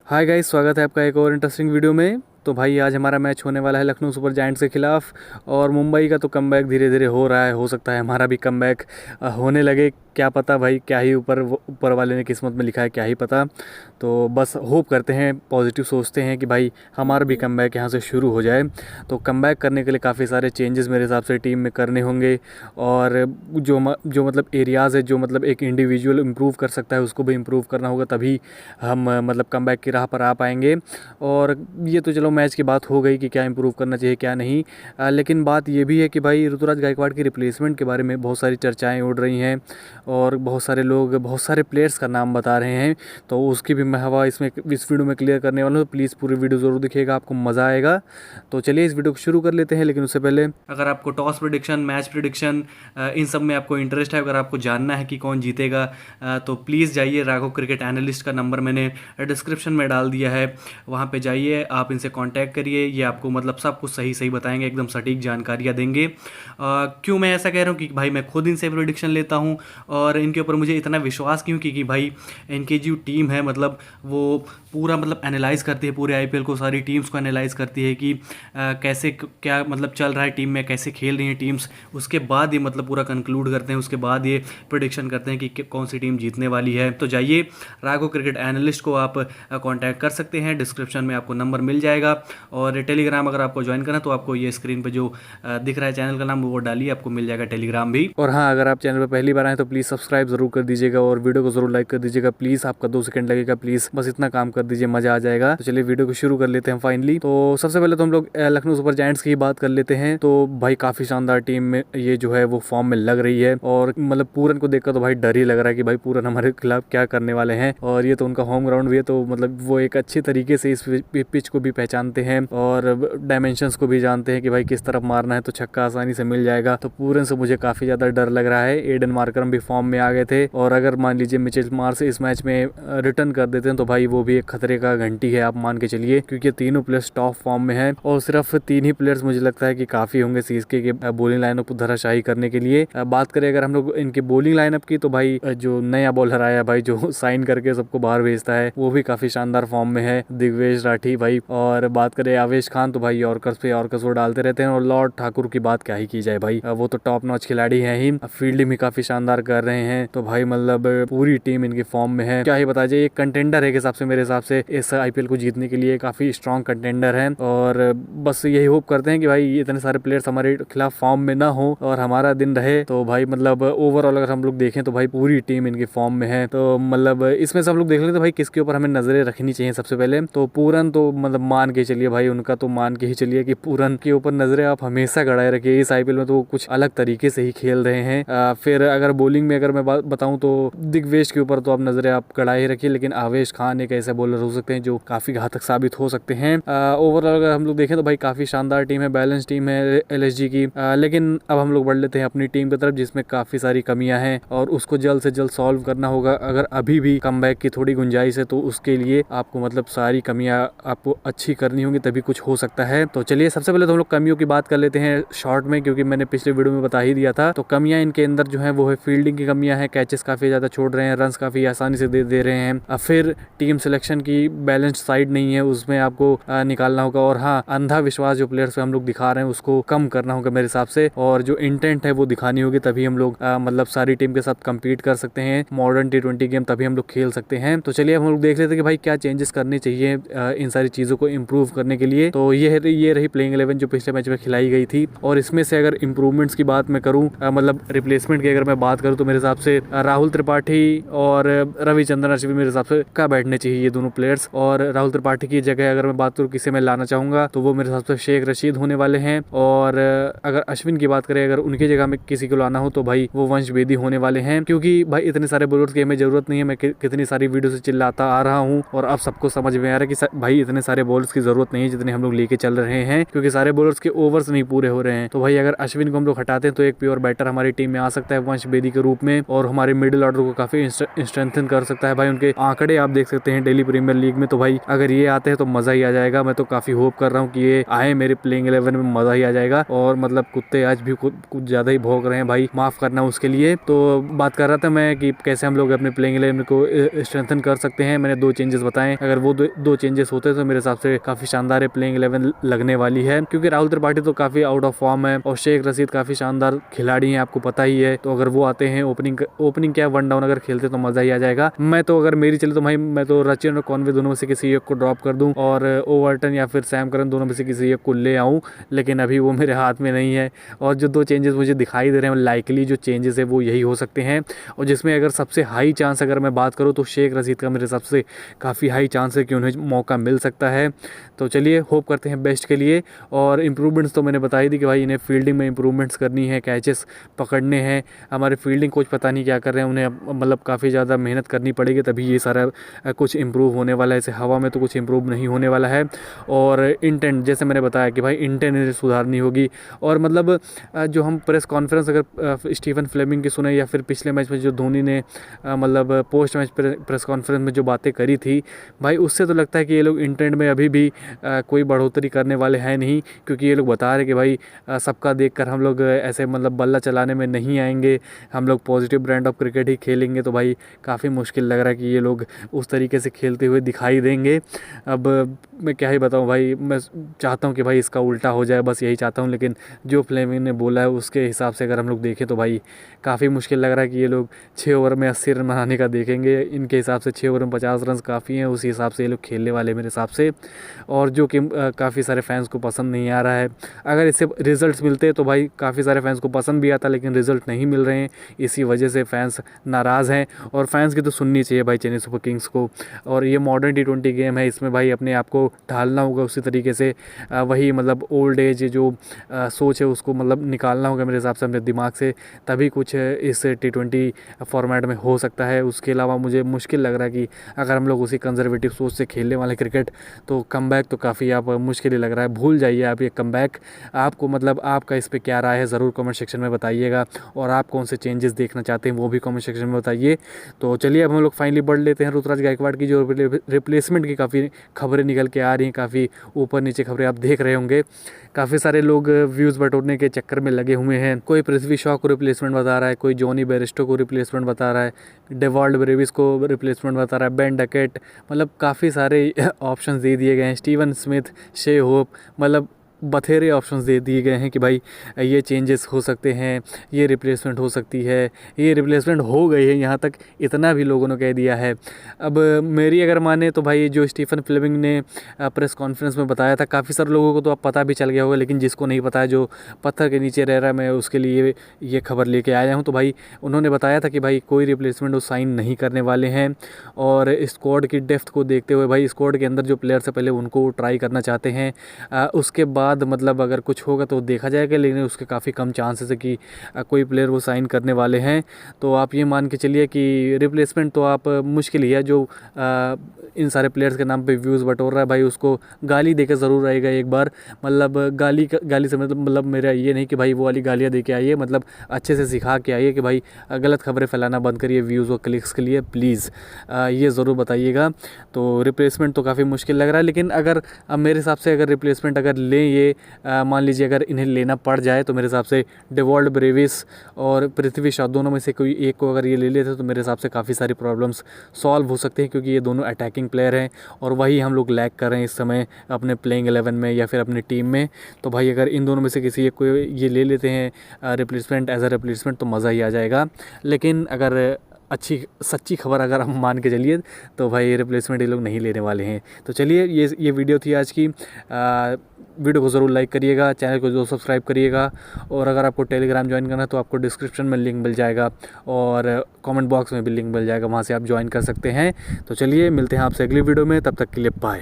Hi guys, स्वागत है आपका एक और इंटरेस्टिंग वीडियो में। तो भाई आज हमारा मैच होने वाला है लखनऊ सुपर जायंट्स के खिलाफ और मुंबई का तो कमबैक धीरे धीरे हो रहा है। हो सकता है हमारा भी कमबैक होने लगे, क्या पता भाई, क्या ही ऊपर वाले ने किस्मत में लिखा है, क्या ही पता। तो बस होप करते हैं, पॉजिटिव सोचते हैं कि भाई हमारा भी कमबैक यहाँ से शुरू हो जाए। तो कमबैक करने के लिए काफ़ी सारे चेंजेस मेरे हिसाब से टीम में करने होंगे और जो मतलब एरियाज़ है, जो मतलब एक इंडिविजुअल इम्प्रूव कर सकता है उसको भी इम्प्रूव करना होगा, तभी हम मतलब कमबैक की राह पर आ पाएंगे। और ये तो चलो मैच की बात हो गई कि क्या इंप्रूव करना चाहिए क्या नहीं, लेकिन बात ये भी है कि भाई ऋतुराज गायकवाड़ की रिप्लेसमेंट के बारे में बहुत सारी चर्चाएं उड़ रही हैं और बहुत सारे लोग बहुत सारे प्लेयर्स का नाम बता रहे हैं। तो उसकी भी मैं हवा इसमें इस वीडियो में क्लियर करने वाला हूँ, तो प्लीज़ पूरी वीडियो ज़रूर दिखिएगा, आपको मज़ा आएगा। तो चलिए इस वीडियो को शुरू कर लेते हैं। लेकिन उससे पहले अगर आपको टॉस प्रिडिक्शन, मैच प्रिडिक्शन, इन सब में आपको इंटरेस्ट है, अगर आपको जानना है कि कौन जीतेगा, तो प्लीज़ जाइए। राघव क्रिकेट एनालिस्ट का नंबर मैंने डिस्क्रिप्शन में डाल दिया है, वहाँ पे जाइए, आप इनसे कांटेक्ट करिए। ये आपको मतलब सब कुछ सही सही बताएंगे, एकदम सटीक जानकारियाँ देंगे। क्यों मैं ऐसा कह रहा हूँ कि भाई मैं खुद इनसे प्रेडिक्शन लेता हूँ और इनके ऊपर मुझे इतना विश्वास क्यों, क्योंकि भाई इनकी जो टीम है मतलब वो पूरा मतलब एनालाइज करती है पूरे आईपीएल को, सारी टीम्स को एनालाइज करती है कि कैसे क्या मतलब चल रहा है टीम में, कैसे खेल रही हैं टीम्स। उसके बाद ये मतलब पूरा कंक्लूड करते हैं, उसके बाद ये प्रेडिक्शन करते हैं कि कौन सी टीम जीतने वाली है। तो जाइए, राघव क्रिकेट एनालिस्ट को आप कांटेक्ट कर सकते हैं, डिस्क्रिप्शन में आपको नंबर मिल जाएगा। और टेलीग्राम अगर आपको ज्वाइन करना तो आपको ये स्क्रीन पे जो दिख रहा है चैनल का नाम, वो डालिए, आपको मिल जाएगा टेलीग्राम भी। और हाँ, अगर आप चैनल पर पहली बार आए तो प्लीज़ सब्सक्राइब जरूर कर दीजिएगा और वीडियो को जरूर लाइक कर दीजिएगा प्लीज़। आपका 2 सेकंड लगेगा, प्लीज़ बस इतना काम कर दीजिए, मज़ा आ जाएगा। तो चलिए वीडियो को शुरू कर लेते हैं फाइनली। तो सबसे पहले तो हम लोग लखनऊ सुपर जायंट्स की बात कर लेते हैं। तो भाई काफ़ी शानदार टीम में ये जो है वो फॉर्म में लग रही है और मतलब पूरन को देखकर तो भाई डर ही लग रहा है कि भाई पूरन हमारे खिलाफ क्या करने वाले हैं। और ये तो उनका होम ग्राउंड भी है, तो मतलब वो एक अच्छी तरीके से इस पिच को भी पहचानते हैं और डायमेंशंस को भी जानते हैं कि भाई किस तरफ मारना है, तो छक्का आसानी से मिल जाएगा। तो पूरन से मुझे काफ़ी ज़्यादा डर लग रहा है। एडन मार्करम भी फॉर्म में आ गए थे और अगर मान लीजिए मिचेल मार्श इस मैच में रिटर्न कर देते हैं तो भाई वो भी एक खतरे का घंटी है, आप मान के चलिए, क्योंकि तीनों प्लेयर्स टॉप फॉर्म में हैं और सिर्फ 3 ही प्लेयर्स मुझे लगता है कि काफ़ी होंगे सीएसके के बॉलिंग लाइनअप को धराशायी करने के लिए। बात करें अगर हम लोग इनकी बॉलिंग लाइनअप की, तो भाई जो नया बॉलर आया भाई, जो साइन करके सबको बाहर भेजता है, वो भी काफ़ी शानदार फॉर्म में है, दिग्वेश राठी भाई। और बात करें आवेश खान, तो भाई यॉर्कर्स पे यॉर्कर्स वो डालते रहते हैं। और लॉर्ड ठाकुर की बात क्या ही की जाए भाई, वो तो टॉप नॉच खिलाड़ी हैं ही, फील्डिंग भी काफ़ी शानदार कर रहे हैं। तो भाई मतलब पूरी टीम इनकी फॉर्म में है, क्या ही बताया जाए। एक कंटेंडर है हिसाब से, मेरे हिसाब से इस आईपीएल को जीतने के लिए काफ़ी स्ट्रॉन्ग कंटेंडर है। और बस यही होप करते हैं कि भाई इतने सारे प्लेयर्स हमारे खिलाफ फॉर्म में ना हो और हमारा दिन रहे। तो भाई मतलब ओवरऑल अगर हम लोग देखें तो भाई पूरी टीम इनकी फॉर्म में है। तो मतलब इसमें से हम लोग देख लेते हैं भाई किसके ऊपर हमें नजरें रखनी चाहिए। सबसे पहले तो पूरन, तो मतलब मान के चलिए भाई, उनका तो मान के ही चलिए कि पूरन के ऊपर नजरें आप हमेशा गड़ाए रखिए। इस आईपीएल में तो कुछ अलग तरीके से ही खेल रहे हैं। फिर अगर बॉलिंग में अगर मैं बात बताऊं तो दिग्वेश के ऊपर तो आप नजरें आप गड़ाए रखिए, लेकिन आवेश खान एक ऐसे बॉलर हो सकते हैं जो काफी घातक साबित हो सकते हैं। ओवरऑल अगर हम लोग देखें तो भाई काफी शानदार टीम है, बैलेंस टीम है एलएसजी की। लेकिन अब हम लोग बढ़ लेते हैं अपनी टीम की तरफ, जिसमें काफी सारी कमियां हैं और उसको जल्द से जल्द सॉल्व करना होगा। अगर अभी भी कमबैक की थोड़ी गुंजाइश है तो उसके लिए आपको मतलब सारी कमियां आपको अच्छी करनी होंगी, तभी कुछ हो सकता है। तो चलिए सबसे पहले तो हम लोग कमियों की बात कर लेते हैं शॉर्ट में, क्योंकि मैंने पिछले वीडियो में बता ही दिया था। तो कमियां इनके अंदर जो है वो है फील्डिंग की कमियां हैं, कैचेस काफी ज्यादा छोड़ रहे हैं, रन्स काफी आसानी से दे रहे हैं। फिर टीम सिलेक्शन की बैलेंस साइड नहीं है, उसमें आपको निकालना होगा। और हाँ, अंधा विश्वास जो प्लेयर्स पे हम लोग दिखा रहे हैं उसको कम करना होगा मेरे हिसाब से, और जो इंटेंट है वो दिखानी होगी, तभी हम लोग मतलब सारी टीम के साथ कम्पीट कर सकते हैं। मॉडर्न T20 गेम तभी हम लोग खेल सकते हैं। तो चलिए हम लोग देख लेते हैं कि भाई क्या चेंजेस करने चाहिए इन सारी चीजों को इम्प्रूव करने के लिए। तो ये रही प्लेइंग 11 जो पिछले मैच में खिलाई गई थी। और इसमें से अगर इम्प्रूवमेंट्स की बात मैं करूँ, मतलब रिप्लेसमेंट की अगर मैं बात करूँ, तो मेरे हिसाब से राहुल त्रिपाठी और रविचंद्रन अश्विन मेरे हिसाब से का बैठने चाहिए ये दोनों प्लेयर्स। और राहुल त्रिपाठी की जगह अगर मैं बात करूँ किसे मैं लाना चाहूंगा, तो वो मेरे हिसाब से शेख रशीद होने वाले हैं। और अगर अश्विन की बात करें, अगर उनकी जगह में किसी को लाना हो तो भाई वो वंश बेदी होने वाले हैं, क्योंकि भाई इतने सारे बॉलर्स की हमें जरूरत नहीं है। मैं कितनी सारी वीडियो से चिल्लाता आ रहा हूँ और अब सबको समझ में आ रहा है कि भाई इतने सारे बॉलर्स की की ज़रूरत नहीं है जितने हम लोग लेके चल रहे हैं, क्योंकि सारे बॉलर्स के ओवर्स नहीं पूरे हो रहे हैं। तो भाई अगर अश्विन को हम लोग हटाते हैं तो एक प्योर बैटर हमारी टीम में आ सकता है वंश बेदी के रूप में, और हमारे मिडिल ऑर्डर को काफ़ी स्ट्रेंथन कर सकता है। भाई उनके आंकड़े आप देख सकते हैं दिल्ली प्रीमियर लीग में, तो भाई अगर ये आते हैं तो मज़ा ही आ जाएगा। मैं तो काफ़ी होप कर रहा हूँ कि ये आए मेरे प्लेइंग 11 में, मज़ा ही आ जाएगा। और मतलब कुत्ते आज भी कुछ ज़्यादा ही भौंक रहे हैं भाई, माफ़ करना उसके लिए। तो बात कर रहा था मैं कि कैसे हम लोग अपने प्लेइंग 11 को स्ट्रेंथन कर सकते हैं। मैंने 2 चेंजेस बताए, अगर वो दो चेंजेस होते तो मेरे हिसाब से काफ़ी शानदार प्लेइंग 11 लगने वाली है, क्योंकि राहुल त्रिपाठी तो काफ़ी आउट ऑफ फॉर्म है और शेख रशीद काफ़ी शानदार खिलाड़ी हैं, आपको पता ही है। तो अगर वो आते हैं ओपनिंग क्या 1 डाउन अगर खेलते तो मज़ा ही आ जाएगा। मैं तो अगर मेरी चले तो भाई मैं तो रचिन और कॉनवे दोनों में से किसी एक को ड्रॉप कर दूं और ओवर्टन या फिर सैम करन दोनों में से किसी एक को ले आऊं, लेकिन अभी वो मेरे हाथ में नहीं है। और जो 2 चेंजेस मुझे दिखाई दे रहे हैं लाइकली जो चेंजेस है वो यही हो सकते हैं, और जिसमें अगर सबसे हाई चांस अगर मैं बात करूँ तो शेख रशीद का मेरे हिसाब से काफ़ी हाई चांस है कि उन्हें मौका मिल सकता है। तो चलिए होप करते हैं बेस्ट के लिए। और इम्प्रूवमेंट्स तो मैंने बताई दी कि भाई इन्हें फील्डिंग में इम्प्रूवमेंट्स करनी है, कैचेस पकड़ने हैं। हमारे फील्डिंग कोच पता नहीं क्या कर रहे हैं, उन्हें मतलब काफ़ी ज़्यादा मेहनत करनी पड़ेगी तभी ये सारा कुछ इम्प्रूव होने वाला है। ऐसे हवा में तो कुछ इम्प्रूव नहीं होने वाला है। और इंटेंट जैसे मैंने बताया कि भाई इंटेंट सुधारनी होगी। और मतलब जो हम प्रेस कॉन्फ्रेंस अगर स्टीफन फ्लेमिंग की सुने या फिर पिछले मैच में जो धोनी ने मतलब पोस्ट मैच प्रेस कॉन्फ्रेंस में जो बातें करी थी भाई, उससे तो लगता है कि ये लोग इंटेंट में अभी भी कोई बढ़ोतरी करने वाले हैं नहीं, क्योंकि ये लोग बता रहे कि भाई सबका देखकर हम लोग ऐसे मतलब बल्ला चलाने में नहीं आएंगे, हम लोग पॉजिटिव ब्रांड ऑफ क्रिकेट ही खेलेंगे। तो भाई काफ़ी मुश्किल लग रहा है कि ये लोग उस तरीके से खेलते हुए दिखाई देंगे। अब मैं क्या ही बताऊं भाई, मैं चाहता हूं कि भाई इसका उल्टा हो जाए, बस यही चाहता हूं। लेकिन जो फ्लेमिंग ने बोला है उसके हिसाब से अगर हम लोग देखें तो भाई काफ़ी मुश्किल लग रहा है कि ये लोग 6 ओवर में 80 रन बनाने का देखेंगे। इनके हिसाब से 6 ओवर में 50 रन काफ़ी हैं, उसी हिसाब से ये लोग खेलने वाले मेरे हिसाब से, और जो कि काफ़ी सारे फैंस को पसंद नहीं आ रहा है। अगर इससे रिजल्ट्स मिलते तो भाई काफ़ी सारे फैंस को पसंद भी आता, लेकिन रिजल्ट नहीं मिल रहे हैं, इसी वजह से फैंस नाराज़ हैं। और फैंस की तो सुननी चाहिए भाई चेन्नई सुपर किंग्स को। और ये मॉडर्न T20 गेम है, इसमें भाई अपने आप को ढालना होगा उसी तरीके से, वही मतलब ओल्ड एज जो सोच है उसको मतलब निकालना होगा मेरे हिसाब से अपने दिमाग से, तभी कुछ इस T20 फॉर्मेट में हो सकता है। उसके अलावा मुझे मुश्किल लग रहा है कि अगर हम लोग उसी कंजर्वेटिव सोच से खेलने वाले क्रिकेट तो कमबैक तो काफ़ी आप मुश्किल ही लग रहा है। भूल जाइए आप ये कमबैक। आपको मतलब आपका इस पे क्या राय है ज़रूर कमेंट सेक्शन में बताइएगा, और आप कौन से चेंजेस देखना चाहते हैं वो भी कमेंट सेक्शन में बताइए। तो चलिए अब हम लोग फाइनली बढ़ लेते हैं ऋतुराज गायकवाड़ की जो रिप्लेसमेंट की काफ़ी खबरें निकल के आ रही हैं, काफ़ी ऊपर नीचे खबरें आप देख रहे होंगे। काफ़ी सारे लोग व्यूज़ बटोरने के चक्कर में लगे हुए हैं। कोई पृथ्वी शॉ को रिप्लेसमेंट बता रहा है, कोई जॉनी बेरिस्टो को रिप्लेसमेंट बता रहा है, डेवॉल्ड ब्रेविस को रिप्लेसमेंट बता रहा है, बेन डकेट, मतलब काफ़ी सारे ऑप्शंस दे दिए गए हैं। स्टीवन स्मिथ, शे होप, मतलब बथेरे ऑप्शंस दे दिए गए हैं कि भाई ये चेंजेस हो सकते हैं, ये रिप्लेसमेंट हो सकती है, ये रिप्लेसमेंट हो गई है, यहाँ तक इतना भी लोगों ने कह दिया है। अब मेरी अगर माने तो भाई जो स्टीफन फ्लेमिंग ने प्रेस कॉन्फ्रेंस में बताया था, काफ़ी सारे लोगों को तो अब पता भी चल गया होगा, लेकिन जिसको नहीं पता है, जो पत्थर के नीचे रह रहा है, मैं उसके लिए ये खबर लेके आया हूँ। तो भाई उन्होंने बताया था कि भाई कोई रिप्लेसमेंट वो साइन नहीं करने वाले हैं, और स्क्वाड की डेप्थ को देखते हुए भाई स्क्वाड के अंदर जो प्लेयर्स है पहले उनको ट्राई करना चाहते हैं, उसके बाद मतलब अगर कुछ होगा तो देखा जाएगा, लेकिन उसके काफ़ी कम चांसेस है कि कोई प्लेयर वो साइन करने वाले हैं। तो आप ये मान के चलिए कि रिप्लेसमेंट तो आप मुश्किल ही है। जो इन सारे प्लेयर्स के नाम पे व्यूज़ बटोर रहा है भाई, उसको गाली देकर ज़रूर आएगा एक बार। मतलब गाली से मतलब मेरा ये नहीं कि भाई वो वाली गालियाँ दे के आइए, मतलब अच्छे से सिखा के आइए कि भाई गलत खबरें फैलाना बंद करिए व्यूज़ और क्लिक्स के लिए, प्लीज़ ये ज़रूर बताइएगा। तो रिप्लेसमेंट तो काफ़ी मुश्किल लग रहा है, लेकिन अगर मेरे हिसाब से अगर रिप्लेसमेंट अगर लें, ये मान लीजिए अगर इन्हें लेना पड़ जाए तो मेरे हिसाब से डेवॉल्ड ब्रेविस और पृथ्वी शॉ दोनों में से कोई एक को अगर ये ले लेते तो मेरे हिसाब से काफ़ी सारी प्रॉब्लम्स सॉल्व हो सकते हैं, क्योंकि ये दोनों अटैकिंग प्लेयर हैं और वही हम लोग लैक कर रहे हैं इस समय अपने प्लेइंग 11 में या फिर अपनी टीम में। तो भाई अगर इन दोनों में से किसी एक को ये ले लेते हैं रिप्लेसमेंट एज अ रिप्लेसमेंट तो मज़ा ही आ जाएगा। लेकिन अगर अच्छी सच्ची खबर अगर हम मान के चलिए तो भाई रिप्लेसमेंट ये लोग नहीं लेने वाले हैं। तो चलिए ये वीडियो थी आज की। वीडियो को ज़रूर लाइक करिएगा, चैनल को ज़रूर सब्सक्राइब करिएगा, और अगर आपको टेलीग्राम ज्वाइन करना है तो आपको डिस्क्रिप्शन में लिंक मिल जाएगा और कमेंट बॉक्स में भी लिंक मिल जाएगा, वहाँ से आप ज्वाइन कर सकते हैं। तो चलिए मिलते हैं आपसे अगली वीडियो में, तब तक के लिए बाय।